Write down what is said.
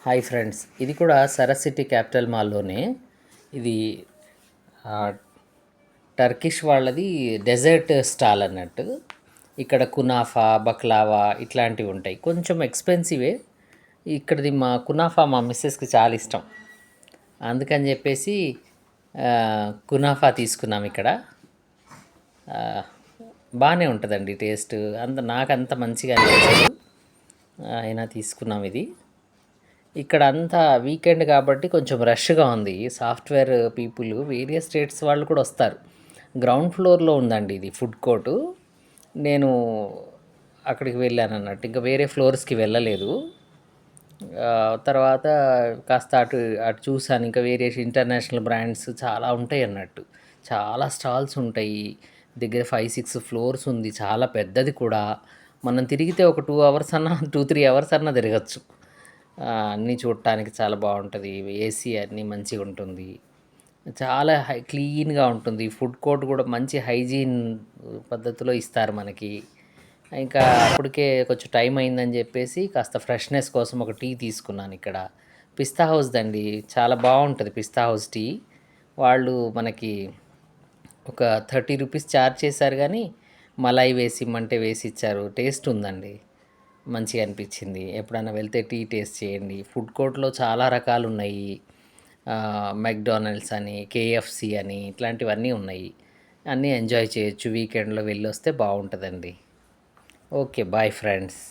Hi friends, ఇది కూడా Saras city capital మాల్లోనే. ఇది ఆ, టర్కిష్ వాళ్ళది డెజర్ట్ స్టాల్ అన్నట్టు. ఇక్కడ కునాఫా, బక్లావా ఇట్లాంటివి ఉంటాయి. కొంచెం ఎక్స్పెన్సివే. ఇక్కడిది కునాఫా మా మిస్సెస్కి చాలా ఇష్టం. అందుకని చెప్పేసి కునాఫా తీసుకున్నాం ఇక్కడ. బాగానే ఉంటుందండి టేస్ట్. నాకు అంత మంచిగా అనిపించదు, అయినా తీసుకున్నాం ఇది. ఇక్కడ అంతా వీకెండ్ కాబట్టి కొంచెం రష్గా ఉంది. సాఫ్ట్వేర్ పీపుల్ వేరియస్ స్టేట్స్ వాళ్ళు కూడా వస్తారు. గ్రౌండ్ ఫ్లోర్లో ఉందండి ఇది ఫుడ్ కోర్టు. నేను అక్కడికి వెళ్ళాను అన్నట్టు, ఇంకా వేరే ఫ్లోర్స్కి వెళ్ళలేదు. తర్వాత కాస్త అటు అటు చూసాను. ఇంకా వేరే ఇంటర్నేషనల్ బ్రాండ్స్ చాలా ఉంటాయి అన్నట్టు. చాలా స్టాల్స్ ఉంటాయి. దగ్గర 5-6 ఫ్లోర్స్ ఉంది. చాలా పెద్దది కూడా. మనం తిరిగితే ఒక 2 అవర్స్ అన్నా 2-3 అవర్స్ అన్నా తిరగచ్చు. అన్నీ చూడటానికి చాలా బాగుంటుంది. ఏసీ అన్నీ మంచిగా ఉంటుంది. చాలా క్లీన్గా ఉంటుంది. ఫుడ్ కోర్ట్ కూడా మంచి హైజీన్ పద్ధతిలో ఇస్తారు మనకి. ఇంకా అప్పటికే కొంచెం టైం అయిందని చెప్పేసి కాస్త ఫ్రెష్నెస్ కోసం ఒక టీ తీసుకున్నాను ఇక్కడ. పిస్తా హౌస్దండి, చాలా బాగుంటుంది పిస్తా హౌస్ టీ. వాళ్ళు మనకి ఒక 30 రూపీస్ ఛార్జ్ చేశారు, కానీ మలై వేసి ఇమ్మంటే వేసి ఇచ్చారు. టేస్ట్ ఉందండి, మంచిగా అనిపించింది. ఎప్పుడైనా వెళ్తే టీ టేస్ట్ చేయండి. ఫుడ్ కోర్ట్లో చాలా రకాలు ఉన్నాయి. మెక్డానల్డ్స్ అని, కేఎఫ్సి అని ఇట్లాంటివన్నీ ఉన్నాయి. అన్నీ ఎంజాయ్ చేయొచ్చు. వీకెండ్లో వెళ్ళొస్తే బాగుంటుందండి. Okay, bye friends.